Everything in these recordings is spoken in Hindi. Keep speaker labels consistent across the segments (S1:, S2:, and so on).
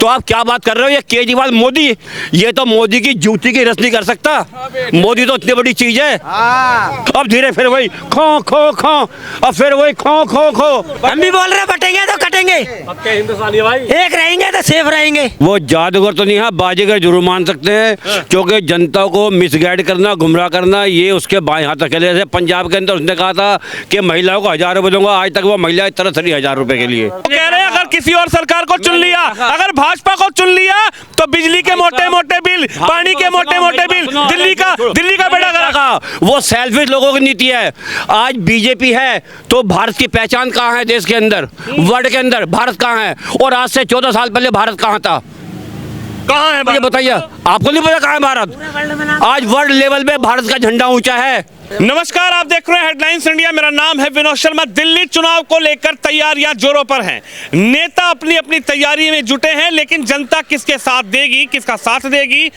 S1: तो आप क्या बात कर रहे हो? ये केजरीवाल मोदी, ये तो मोदी की जूती की रस नहीं कर सकता। मोदी तो इतनी बड़ी चीज है। अब धीरे फिर वही खो खो खो, अब फिर वही खो खो खो।
S2: हम भी बोल रहे हैं बटेंगे तो कटेंगे,
S3: पक्के हिंदुस्तानी भाई,
S2: एक रहेंगे तो सेफ रहेंगे।
S1: वो जादूगर तो नहीं है, बाजीगर जरूर मान सकते हैं, क्योंकि जनता को मिसगाइड करना, गुमराह करना, ये उसके बाएं हाथ के लिए। जैसे पंजाब के अंदर उसने कहा था कि महिलाओं को 1000 रुपए दूंगा, आज तक वो महिला तरस रही 1000 रुपए के लिए।
S3: कह रहे हैं अगर किसी और सरकार को चुन लिया, अगर भाजपा को चुन लिया तो बिजली के मोटे मोटे बिल, पानी के मोटे मोटे बिल, दिल्ली का बेड़ा गर्क।
S1: वो सेल्फिश लोगों की नीति है। आज बीजेपी है तो भारत की पहचान कहाँ है? देश के अंदर, वर्ल्ड के अंदर भारत कहाँ है? और आज से 14 साल पहले भारत कहाँ था?
S3: कहाँ है
S1: मुझे बताइए, आपको नहीं पता कहाँ है भारत? आज वर्ल्ड लेवल पे भारत का झंडा ऊंचा है।
S3: नमस्कार, आप देख रहे हैं हेडलाइंस इंडिया। मेरा नाम है विनोद शर्मा। दिल्ली चुनाव को लेकर तैयारियां जोरों पर हैं। नेता अपनी अपनी तैयारी में जुटे हैं, लेकिन जनता किसके साथ देगी, किसका साथ देगी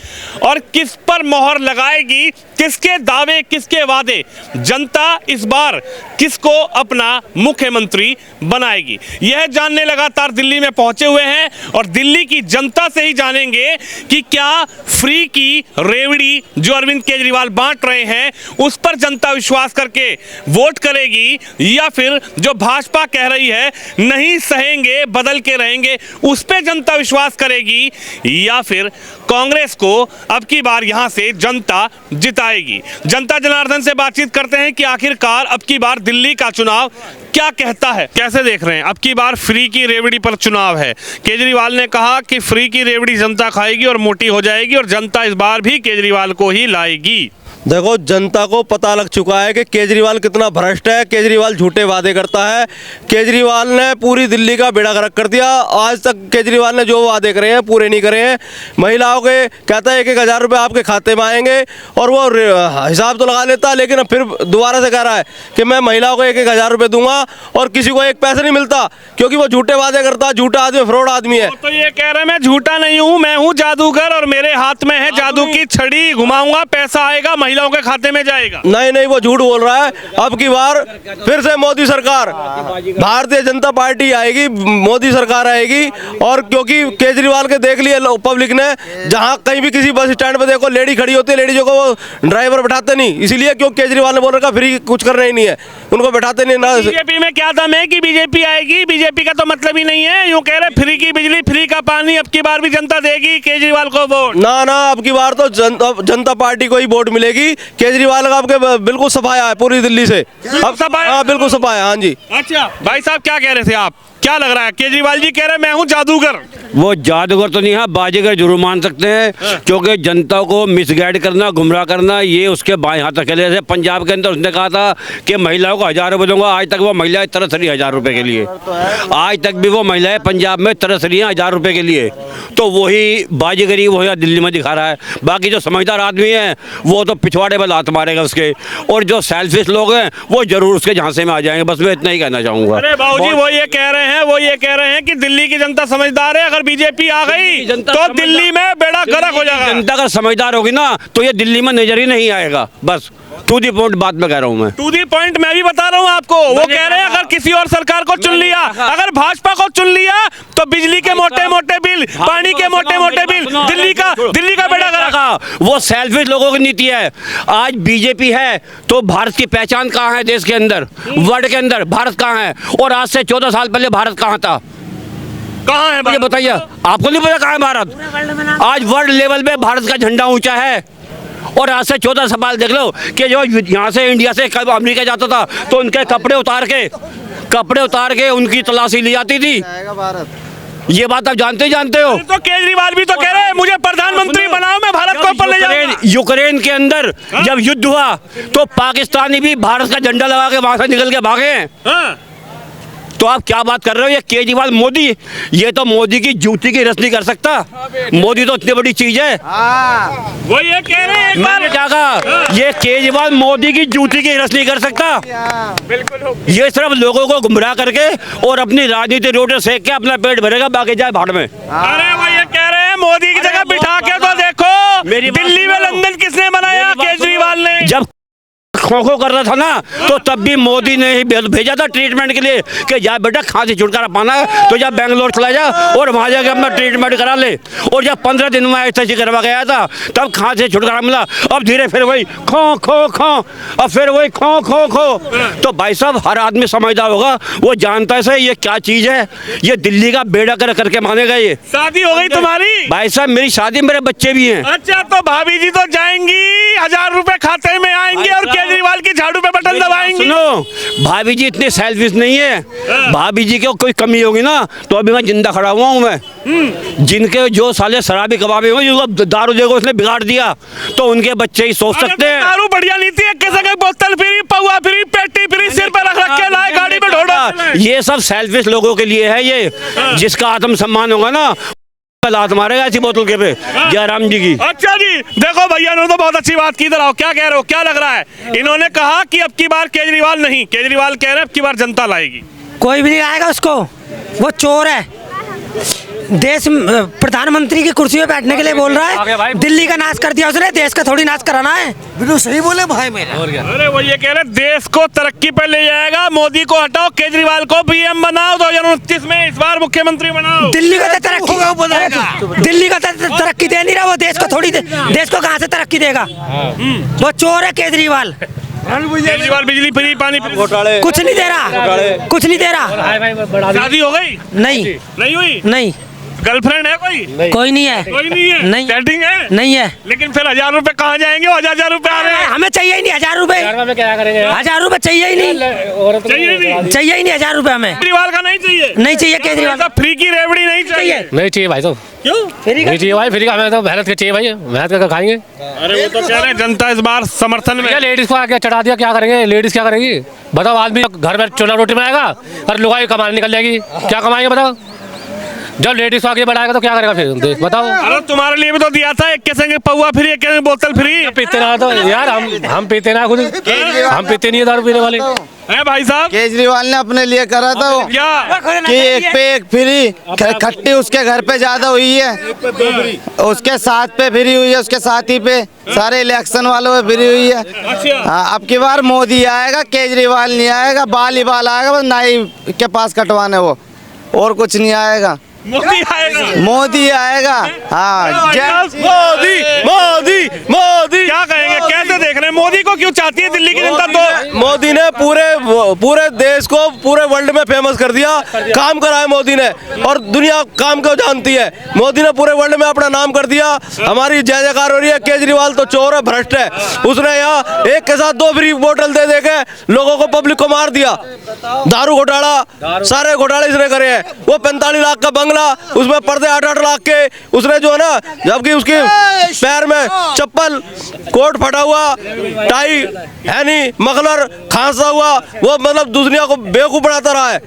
S3: और किस पर मोहर लगाएगी, किसके दावे, किसके वादे, जनता इस बार किसको अपना मुख्यमंत्री बनाएगी, यह जानने लगातार दिल्ली में पहुंचे हुए हैं। और दिल्ली की जनता से ही जानेंगे कि क्या फ्री की रेवड़ी जो अरविंद केजरीवाल बांट रहे हैं उस पर जनता विश्वास करके वोट करेगी, या फिर जो भाजपा कह रही है नहीं सहेंगे बदल के रहेंगे उस पे जनता विश्वास करेगी, या फिर कांग्रेस को अब की बार यहां से जनता जिताएगी। जनता जनार्दन से बातचीत करते हैं कि आखिरकार अब की बार दिल्ली का चुनाव क्या कहता है, कैसे देख रहे हैं। अब की बार फ्री की रेवड़ी पर चुनाव है। केजरीवाल ने कहा कि फ्री की रेवड़ी जनता खाएगी और मोटी हो जाएगी, और जनता इस बार भी केजरीवाल को ही लाएगी।
S4: देखो, जनता को पता लग चुका है कि केजरीवाल कितना भ्रष्ट है। केजरीवाल झूठे वादे करता है। केजरीवाल ने पूरी दिल्ली का बेड़ा गर्क कर दिया। आज तक केजरीवाल ने जो वादे करे हैं पूरे नहीं करे हैं। महिलाओं के कहता है 1,000 रुपये आपके खाते में आएंगे, और वो हिसाब तो लगा लेता है, लेकिन अब फिर दोबारा से कह रहा है कि मैं महिलाओं को 1,000 रुपये दूंगा, और किसी को एक पैसा नहीं मिलता, क्योंकि वो झूठे वादे करता है। झूठा आदमी, फ्रॉड आदमी है।
S3: तो ये कह रहे हैं मैं झूठा नहीं हूँ, मैं हूँ जादूगर, और मेरे हाथ में है जादू की छड़ी, घुमाऊंगा पैसा आएगा, महिलाओं के खाते में जाएगा।
S4: नहीं, वो झूठ बोल रहा है। अब की बार फिर से मोदी सरकार, भारतीय जनता पार्टी आएगी, मोदी सरकार आएगी। और क्योंकि केजरीवाल के देख लिए पब्लिक ने, जहां कहीं भी किसी बस स्टैंड पे देखो लेडी खड़ी होती है, लेडीजों को वो ड्राइवर बैठाते नहीं, इसीलिए क्यों केजरीवाल ने बोल रखा फ्री कुछ करना ही नहीं है, उनको बैठाते नहीं ना।
S3: बीजेपी में क्या दम है कि बीजेपी आएगी? बीजेपी का तो मतलब ही नहीं है। यूं कह रहे फ्री की बिजली, फ्री का पानी, अब की बार भी जनता देगी केजरीवाल को वोट।
S4: ना, अब की बार तो जनता पार्टी को ही वोट मिलेगी। केजरीवाल का आपके बिल्कुल सफाया है पूरी दिल्ली से। अब
S3: सफाया?
S4: हाँ, बिल्कुल सफाया। हाँ जी।
S3: अच्छा भाई साहब, क्या कह रहे थे आप? क्या लग रहा है? केजरीवाल जी कह रहे हैं मैं हूं जादूगर।
S1: वो जादूगर तो नहीं है, बाजीगर जरूर मान सकते हैं, क्योंकि जनता को मिसगाइड करना, गुमराह करना, ये उसके बाएं हाथ के लिए। जैसे पंजाब के अंदर उसने कहा था कि महिलाओं को 1000 रुपए दूंगा, आज तक वो महिलाएं तरस रही 1000 रुपए के लिए। आज तक भी वो महिलाएं पंजाब में तरस रही हैं 1000 रुपए के लिए। तो वही बाजीगरी वो यहाँ दिल्ली में दिखा रहा है। बाकी जो समझदार आदमी है वो तो पिछवाड़े पर लात मारेगा उसके, और जो सेल्फिश लोग हैं वो जरूर उसके झांसे में आ जाएंगे। बस मैं इतना ही कहना चाहूँगा।
S3: अरे बाबूजी, वो ये कह रहे हैं कि दिल्ली की जनता समझदार है, अगर बीजेपी आ गई तो दिल्ली में बेड़ा गर्क हो जाएगा।
S1: जनता अगर समझदार होगी ना तो ये दिल्ली में नजर ही नहीं आएगा। बस टू दी पॉइंट बात में कह रहा हूँ मैं।
S3: टू दी पॉइंट मैं भी बता रहा हूँ आपको। वो कह रहे हैं अगर किसी और सरकार को चुन लिया, अगर भाजपा को चुन लिया तो बिजली के मोटे मोटे बिल, पानी के मोटे मोटे बिल, दिल्ली का बेड़ा गर्क।
S1: वो सेल्फिश लोगों की नीति है। आज बीजेपी है तो भारत की पहचान कहाँ है? देश के अंदर, वर्ल्ड के अंदर भारत कहाँ है? और आज से 14 साल पहले भारत कहाँ था?
S3: कहाँ है?
S1: मुझे बताइए, आपको नहीं पता कहाँ है भारत? आज वर्ल्ड लेवल पे भारत का झंडा ऊंचा है। और आज से 14 साल देख लो कि जो यहाँ से इंडिया से कब अमेरिका जाता था तो उनके कपड़े उतार के उनकी तलाशी ली जाती थी। ये बात आप जानते हो।
S3: तो केजरीवाल भी तो कह रहे हैं मुझे प्रधानमंत्री बनाओ, मैं भारत को ऊपर ले जाऊंगा।
S1: यूक्रेन के अंदर जब युद्ध हुआ तो पाकिस्तानी भी भारत का झंडा लगा के वहां से निकल के भागे हैं। तो आप क्या बात कर रहे हो? ये केजरीवाल मोदी, ये तो मोदी की जूती की रस नहीं कर सकता। मोदी तो इतनी बड़ी चीज है।
S3: वो ये कह रहे हैं,
S1: मैंने क्या कहा? ये केजरीवाल मोदी की जूती की रस नहीं कर सकता।
S3: बिल्कुल,
S1: ये सिर्फ लोगों को गुमराह करके और अपनी राजनीति रोटी सेक के अपना पेट भरेगा, बाकी जाए भाड़ में।
S3: अरे वो ये कह रहे हैं मोदी की जगह बिठा के तो देखो, दिल्ली में लंदन किसने बनाया? केजरीवाल ने।
S1: जब खो कर रहा था ना, तो तब भी मोदी ने ही भेजा था ट्रीटमेंट के लिए कि जा बेटा खांसी छुटकारा पाना है तो जा बेंगलोर चला जा और वहाँ जाकर अपना ट्रीटमेंट करा ले। और जब 15 दिन में ऐसा करवा गया था तब खांसी छुटकारा मिला। अब धीरे फिर वही खो खो खो, अब फिर वही खो खो खो। तो भाई साहब हर आदमी समझदार होगा, वो जानता है ये क्या चीज़ है, ये दिल्ली का बेड़ा कर करके मानेगा। ये
S3: शादी हो गई तुम्हारी?
S1: भाई साहब मेरी शादी, मेरे बच्चे भी हैं।
S3: अच्छा, तो भाभी जी तो जाएंगी, 1000 रुपए खाते में आएंगे और केजरीवाल की झाड़ू पे बटन दबाएंगी।
S1: सुनो, भाभी जी इतनी सेल्फिश नहीं है। भाभी जी को कोई कमी होगी ना तो अभी मैं जिंदा खड़ा हुआ हूँ मैं। जिनके जो साले शराबी कबाबी हुए, जिनको दारू देकर उसने बिगाड़ दिया, तो उनके बच्चे ही सोच सकते हैं।
S3: दारू बढ़िया नीति है, किसी का बोतल फ्री, पौवा फ्री, पेटी फ्री, सिर पर रख के लाए, गाड़ी में ढोड़ा।
S1: ये सब सेल्फिश लोगों के लिए है। ये जिसका आत्मसम्मान होगा ना लात मारेगा ऐसी बोतल के पे, जयराम जी की।
S3: अच्छा जी, देखो भैया ने तो बहुत अच्छी बात की। इधर आओ, क्या कह रहे हो, क्या लग रहा है? इन्होंने कहा कि अब की बार केजरीवाल नहीं, केजरीवाल कह रहे हैं अब की बार जनता लाएगी।
S2: कोई भी नहीं आएगा उसको, वो चोर है। देश प्रधानमंत्री की कुर्सी पे बैठने के लिए बोल रहा है। दिल्ली का नाश कर दिया उसने, देश का थोड़ी नाश कराना है।
S5: बिल्कुल सही बोले भाई मेरे।
S3: अरे वो ये कह रहे देश को तरक्की पे ले जाएगा, मोदी को हटाओ, केजरीवाल को पीएम बनाओ, 2029 में इस बार मुख्यमंत्री बनाओ।
S2: दिल्ली को तो तरक्की, दिल्ली का तरक्की दे नहीं रहा वो, देश को थोड़ी देश को कहाँ से तरक्की देगा? वो चोर है केजरीवाल।
S3: केजरीवाल बिजली फ्री, पानी फ्री,
S2: कुछ नहीं दे रहा, कुछ नहीं दे रहा।
S3: शादी हो गई?
S2: नहीं,
S3: नहीं हुई?
S2: नहीं।
S3: गर्लफ्रेंड है कोई?
S2: कोई नहीं है।
S3: कोई नहीं है?
S2: नहीं।
S3: सेटिंग है?
S2: नहीं है।
S3: लेकिन फिर 1000 रुपए कहाँ जाएंगे? वो 1000 रुपए आ रहे हैं।
S2: हमें चाहिए ही नहीं 1000 रुपए।
S5: क्या करेंगे?
S2: 1000 रुपए चाहिए ही नहीं,
S3: चाहिए नहीं?
S2: चाहिए ही नहीं 1000 रुपए हमें।
S3: केजरीवाल का नहीं चाहिए?
S2: नहीं चाहिए केजरीवाल।
S3: फ्री की रेवड़ी नहीं चाहिए?
S5: नहीं चाहिए भाई, तो
S3: क्यों?
S5: नहीं चाहिए भाई, फ्री का हमें तो मेहनत के चाहिए भाई, मेहनत करके खाएंगे।
S3: अरे वो तो कह रहे हैं जनता इस बार समर्थन में।
S5: क्या लेडीज को आके चढ़ा दिया, क्या करेंगे? लेडीज क्या करेंगी बताओ? आदमी घर में चूल्हा रोटी बनाएगा और लुगाई कमाने निकल जाएगी, क्या कमाएंगे बताओ? जब लेडीज को आगे बढ़ाएगा तो क्या करेगा फिर? देख बताओ।
S3: अरे तुम्हारे लिए भी तो दिया था, एक के संग पौवा फ्री, एक के बोतल फ्री।
S5: पीते ना तो यार, हम पीते ना खुद, हम पीते नहीं दारू पीने वाले
S3: हैं भाई साहब।
S6: केजरीवाल ने अपने लिए करा था वो,
S3: क्या
S6: कि एक पे एक फ्री, खट्टी उसके घर पे ज्यादा हुई है, उसके साथ पे फ्री हुई है, उसके साथी पे, सारे इलेक्शन वालों पे फ्री हुई है।
S3: अच्छा,
S6: हाँ, अब की बार मोदी आएगा, केजरीवाल नहीं आएगा। बाल ही बाल आएगा, बस नाई के पास कटवाने, वो और कुछ नहीं आएगा।
S3: मोदी आएगा?
S6: मोदी आएगा। हाँ, जय
S3: मोदी
S4: मोदी मोदी।
S3: क्या कहेंगे, कैसे देख रहे हैं? मोदी को क्यों चाहती है दिल्ली की जनता? तो
S4: मोदी ने पूरे देश को पूरे वर्ल्ड में फेमस कर दिया, काम करा है मोदी ने, और दुनिया काम को जानती है। मोदी ने पूरे वर्ल्ड में अपना नाम कर दिया, हमारी जय जयकार हो रही है। केजरीवाल तो चोर है, भ्रष्ट है, उसने यहाँ एक के साथ 2 फ्री बोतल दे के लोगों को, पब्लिक को मार दिया। दारू घोटाला, सारे घोटाले इसने करे हैं। वो 45 लाख का बंगला, उसमें पर्दे 8-8 लाख के, उसने जो है ना, जबकि उसके पैर में चप्पल, कोट फटा हुआ, टाई है नहीं, मफलर खांसा हुआ, वो मतलब दुनिया को बेवकूफ बनाता रहा है,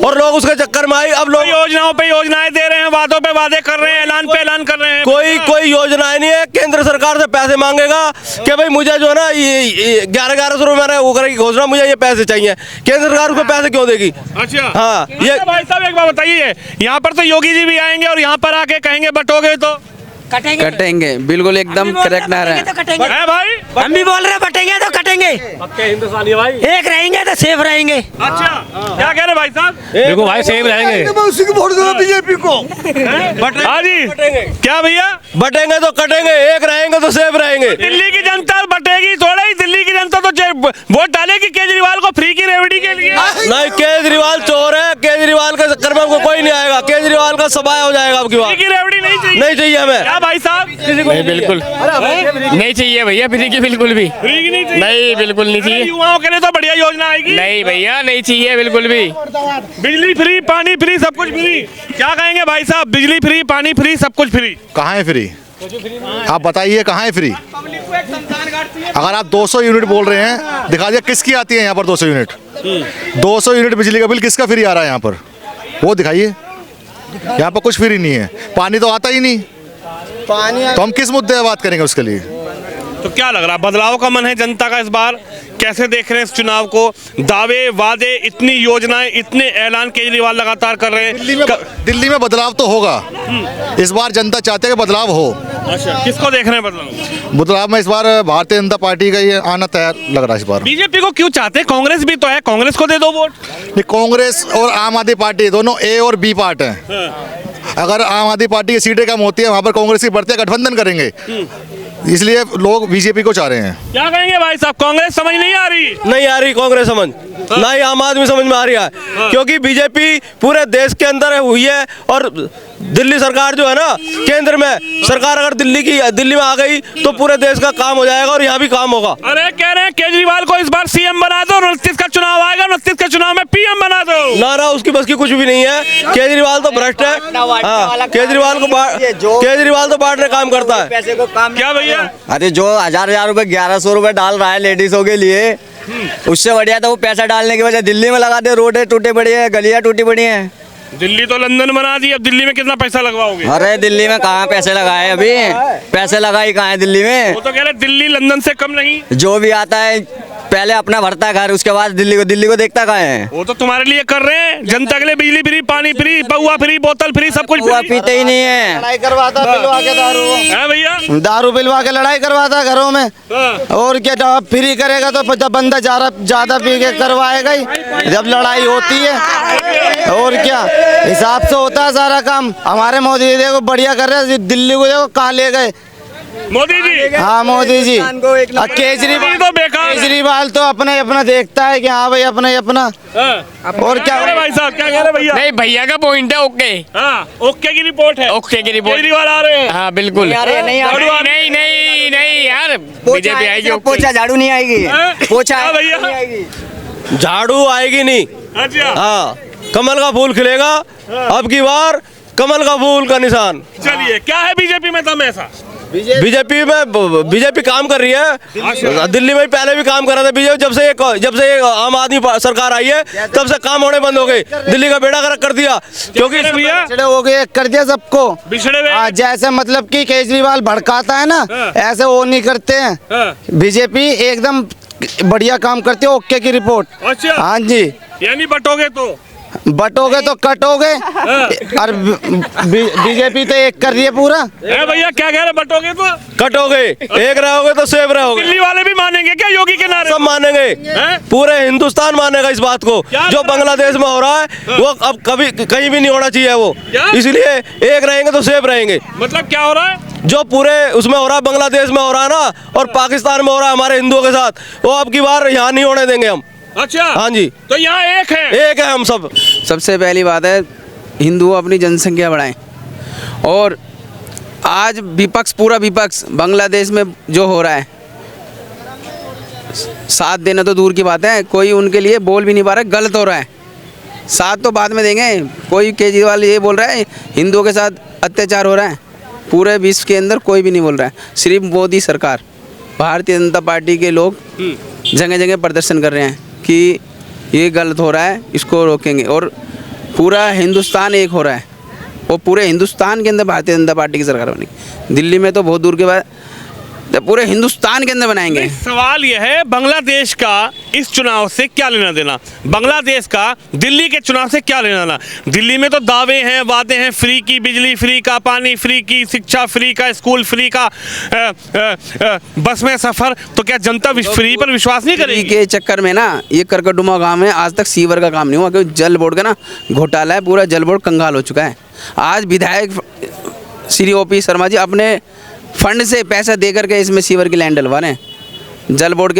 S4: और लोग उसके चक्कर में आए। अब लोग
S3: योजनाओं पे योजनाएं दे रहे हैं, वादों पे वादे कर रहे हैं, ऐलान पे ऐलान कर रहे हैं।
S4: कोई योजनाएं नहीं है। केंद्र सरकार से पैसे मांगेगा कि भाई मुझे जो है ना ये 1100 रुपये मैंने वो करेगी घोषणा, मुझे ये पैसे चाहिए। केंद्र सरकार उसको पैसे क्यों देगी?
S3: अच्छा,
S4: हाँ, ये
S3: भाई साहब एक बात बताइए, यहाँ पर तो योगी जी भी आएंगे और यहाँ पर आके कहेंगे बटोगे तो
S6: कटेंगे, बिल्कुल एकदम करेक्ट ना रहे।
S3: है भाई।
S2: हम भी बोल रहे हैं बटेंगे तो कटेंगे,
S5: हिंदुस्तानी भाई।
S2: एक रहेंगे तो सेफ रहेंगे।
S3: अच्छा, क्या कह रहे भाई साहब?
S5: देखो भाई, सेम रहेंगे।
S6: बीजेपी को
S3: हाँ जी, क्या भैया?
S4: बटेंगे तो कटेंगे, एक रहेंगे तो सेफ रहेंगे।
S3: दिल्ली की जनता बटेगी थोड़ा ही, दिल्ली की जनता तो वोट डालेगी केजरीवाल को फ्री की रेवड़ी के लिए।
S4: नहीं, केजरीवाल चोर है, केजरीवाल के चक्कर में हमको कोई नहीं आएगा। केजरीवाल का सफाया हो जाएगा अब की बार।
S3: फ्री की रेवड़ी नहीं चाहिए?
S4: नहीं चाहिए हमें।
S3: क्या भाई साहब?
S5: नहीं, बिल्कुल नहीं चाहिए भैया, फ्री की बिल्कुल भी
S3: फ्री की नहीं चाहिए?
S5: नहीं, बिल्कुल नहीं चाहिए।
S3: युवाओं के लिए तो बढ़िया योजना आएगी।
S5: नहीं भैया, नहीं चाहिए बिल्कुल भी।
S3: बिजली फ्री, पानी फ्री, सब कुछ फ्री। क्या कहेंगे भाई साहब? बिजली फ्री, पानी फ्री, सब कुछ फ्री।
S7: कहाँ है फ्री? आप बताइए कहाँ है फ्री? अगर आप 200 यूनिट बोल रहे हैं, दिखा दिया किसकी आती है यहाँ पर 200 यूनिट? 200 यूनिट बिजली का बिल किसका फ्री आ रहा है यहाँ पर? वो दिखाइए। यहाँ पर कुछ फ्री नहीं है। पानी तो आता ही नहीं, तो हम किस मुद्दे पे बात करेंगे उसके लिए?
S3: तो क्या लग रहा है, बदलाव का मन है जनता का इस बार? कैसे देख रहे हैं इस चुनाव को? दावे, वादे, इतनी योजनाएं, इतने ऐलान केजरीवाल लगातार कर रहे हैं।
S7: दिल्ली में बदलाव तो होगा। इस बार जनता चाहते है कि बदलाव हो।
S3: अच्छा, किसको देख रहे हैं बदलाव?
S7: बदलाव में इस बार भारतीय जनता पार्टी का ये आना तैयार लग रहा है इस बार।
S3: बीजेपी को क्यों चाहते हैं? कांग्रेस भी तो है, कांग्रेस को दे दो वोट।
S7: ये कांग्रेस और आम आदमी पार्टी दोनों ए और बी पार्ट हैं। अगर आम आदमी पार्टी की सीटें कम होती है वहाँ पर कांग्रेस की बढ़ती है, गठबंधन करेंगे, इसलिए लोग बीजेपी को चाह रहे हैं।
S3: क्या कहेंगे भाई साहब, कांग्रेस समझ नहीं आ रही?
S4: नहीं आ रही कांग्रेस समझ, ना ही आम आदमी समझ में आ रही है, क्योंकि बीजेपी पूरे देश के अंदर हुई है और दिल्ली सरकार जो है ना, केंद्र में सरकार अगर दिल्ली में आ गई तो पूरे देश का काम हो जाएगा और यहाँ भी काम होगा।
S3: अरे कह रहे हैं केजरीवाल को इस बार सीएम बना दो, 29 का चुनाव आएगा, 29 के चुनाव में पीएम बना दो।
S4: ना उसकी बस की कुछ भी नहीं है। केजरीवाल तो भ्रष्ट है। हाँ, केजरीवाल तो बांटने काम करता है।
S3: क्या भैया?
S8: अरे जो हजार रुपए 1100 रुपए डाल रहा है लेडीजों के लिए, उससे बढ़िया तो वो पैसा डालने की वजह दिल्ली में लगा दे। रोडें टूटे पड़ी है, गलियां टूटी पड़ी हैं।
S3: दिल्ली तो लंदन बना दी, अब दिल्ली में कितना पैसा लगवाओगे?
S8: अरे दिल्ली में कहाँ पैसे लगाए, अभी पैसे लगाई कहाँ है दिल्ली में?
S3: वो तो कह रहे दिल्ली लंदन से कम नहीं।
S8: जो भी आता है पहले अपना भरता है घर, उसके बाद दिल्ली को देखता कहाँ है?
S3: वो तो तुम्हारे लिए कर रहे हैं, जनता के लिए बिजली फ्री, पानी फ्री, पौवा फ्री, बोतल फ्री, सब कुछ
S8: वो
S3: फ्री।
S8: पीते ही नहीं है।
S6: लड़ाई करवाता पिलवा के दारू,
S3: है भैया?
S6: दारू पिलवा के लड़ाई करवाता घरों में। और क्या, जब फ्री करेगा तो जब बंदा ज्यादा पी के करवाएगा ही, जब लड़ाई होती है। और क्या हिसाब से होता है सारा काम। हमारे मोदी जी देखो बढ़िया कर रहे हैं, दिल्ली को देखो कहाँ ले गए
S3: मोदी जी।
S6: हाँ मोदी जी। केजरीवाल तो अपना देखता है कि हाँ भाई अपना। और क्या
S3: भाई साहब, क्या कह रहे भैया?
S9: नहीं भैया का पॉइंट है ओके।
S3: हाँ, ओके की रिपोर्ट है।
S9: ओके की रिपोर्ट।
S3: केजरीवाल आ रहे हैं।
S9: हाँ बिल्कुल।
S8: नहीं
S9: यार बीजेपी आएगी।
S8: पोछा झाड़ू नहीं आएगी, पोछा
S3: भैया
S4: झाड़ू आएगी नहीं।
S3: अच्छा,
S4: हाँ, कमल का फूल खिलेगा अब की बार, कमल का फूल का निशान।
S3: चलिए, क्या है बीजेपी में दम ऐसा?
S4: बीजेपी काम कर रही है। दिल्ली में पहले भी काम कर रहा था बीजेपी। जब से आम आदमी सरकार आई है तब से काम होने बंद हो गए। दिल्ली का बेड़ा गर्क कर दिया, क्योंकि
S6: बिछड़े हो गए, कर दिया सबको
S3: बिछड़े हुए।
S6: जैसे मतलब कि केजरीवाल भड़काता है ना, ऐसे वो नहीं करते हैं। बीजेपी एकदम बढ़िया काम करती है। ओके की रिपोर्ट।
S3: अच्छा,
S6: हाँ जी।
S3: यानी बटोगे तो
S6: कटोगे और बीजेपी तो एक कर रही है पूरा।
S3: भैया क्या कह रहे, बटोगे तो
S4: कटोगे, एक रहोगे तो सेफ रहोगे।
S3: दिल्ली वाले भी मानेंगे क्या योगी के नारे?
S4: सब मानेंगे, पूरे हिंदुस्तान मानेगा इस बात को। जो बांग्लादेश में हो रहा है वो अब कभी कहीं भी नहीं होना चाहिए वो, इसलिए एक रहेंगे तो सेफ रहेंगे।
S3: मतलब क्या हो रहा है?
S4: जो पूरे उसमें हो रहा है, बांग्लादेश में हो रहा है ना, और पाकिस्तान में हो रहा है हमारे हिंदुओं के साथ, वो अब की बार यहाँ नहीं होने देंगे हम।
S3: अच्छा,
S4: हाँ जी,
S3: तो यहाँ एक है
S4: हम सब।
S10: सबसे पहली बात है, हिंदू अपनी जनसंख्या बढ़ाएं। और आज विपक्ष, पूरा विपक्ष बांग्लादेश में जो हो रहा है, साथ देना तो दूर की बात है, कोई उनके लिए बोल भी नहीं पा रहा है, गलत हो रहा है। साथ तो बाद में देंगे। कोई केजरीवाल ये बोल रहा है हिंदुओं के साथ अत्याचार हो रहा है, पूरे विश्व के अंदर कोई भी नहीं बोल रहा है। सिर्फ मोदी सरकार, भारतीय जनता पार्टी के लोग जगह जगह प्रदर्शन कर रहे हैं कि ये गलत हो रहा है, इसको रोकेंगे। और पूरा हिंदुस्तान एक हो रहा है, वो पूरे हिंदुस्तान के अंदर भारतीय जनता पार्टी की सरकार बनेगी। दिल्ली में तो बहुत दूर के बाद, पूरे हिंदुस्तान के अंदर बनाएंगे।
S3: सवाल यह है, बांग्लादेश का इस चुनाव से क्या लेना देना? बांग्लादेश का दिल्ली के चुनाव से क्या लेना देना? दिल्ली में तो दावे हैं, वादे हैं, फ्री की बिजली, फ्री का पानी, फ्री की शिक्षा, फ्री का स्कूल, फ्री का बस में सफर। तो क्या जनता फ्री पर विश्वास नहीं करेगी?
S10: के चक्कर में ना ये करकटुमा गांव में आज तक सीवर का काम नहीं हुआ, क्योंकि जल बोर्ड का ना घोटाला है, पूरा जल बोर्ड कंगाल हो चुका है। आज विधायक श्री OP शर्मा जी अपने फंड से पैसा दे करके इसमें सीवर की लाइन डलवा रहे हैं। जल बोर्ड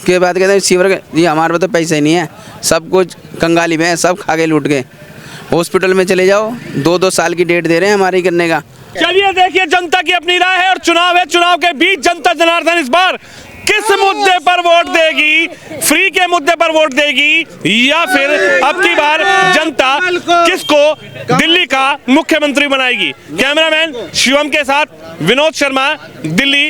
S10: के बाद कहते हैं सीवर के, जी हमारे पास तो पैसा ही नहीं है, सब कुछ कंगाली में है, सब खा के लूट गए। हॉस्पिटल में चले जाओ, 2-2 साल की डेट दे रहे हैं हमारी करने का।
S3: चलिए देखिए, जनता की अपनी राय है और चुनाव है। चुनाव के बीच जनता जनार्दन इस बार किस मुद्दे पर वोट देगी? फ्री के मुद्दे पर वोट देगी या फिर अब की बार जनता किसको दिल्ली का मुख्यमंत्री बनाएगी? कैमरामैन शिवम के साथ विनोद शर्मा, दिल्ली।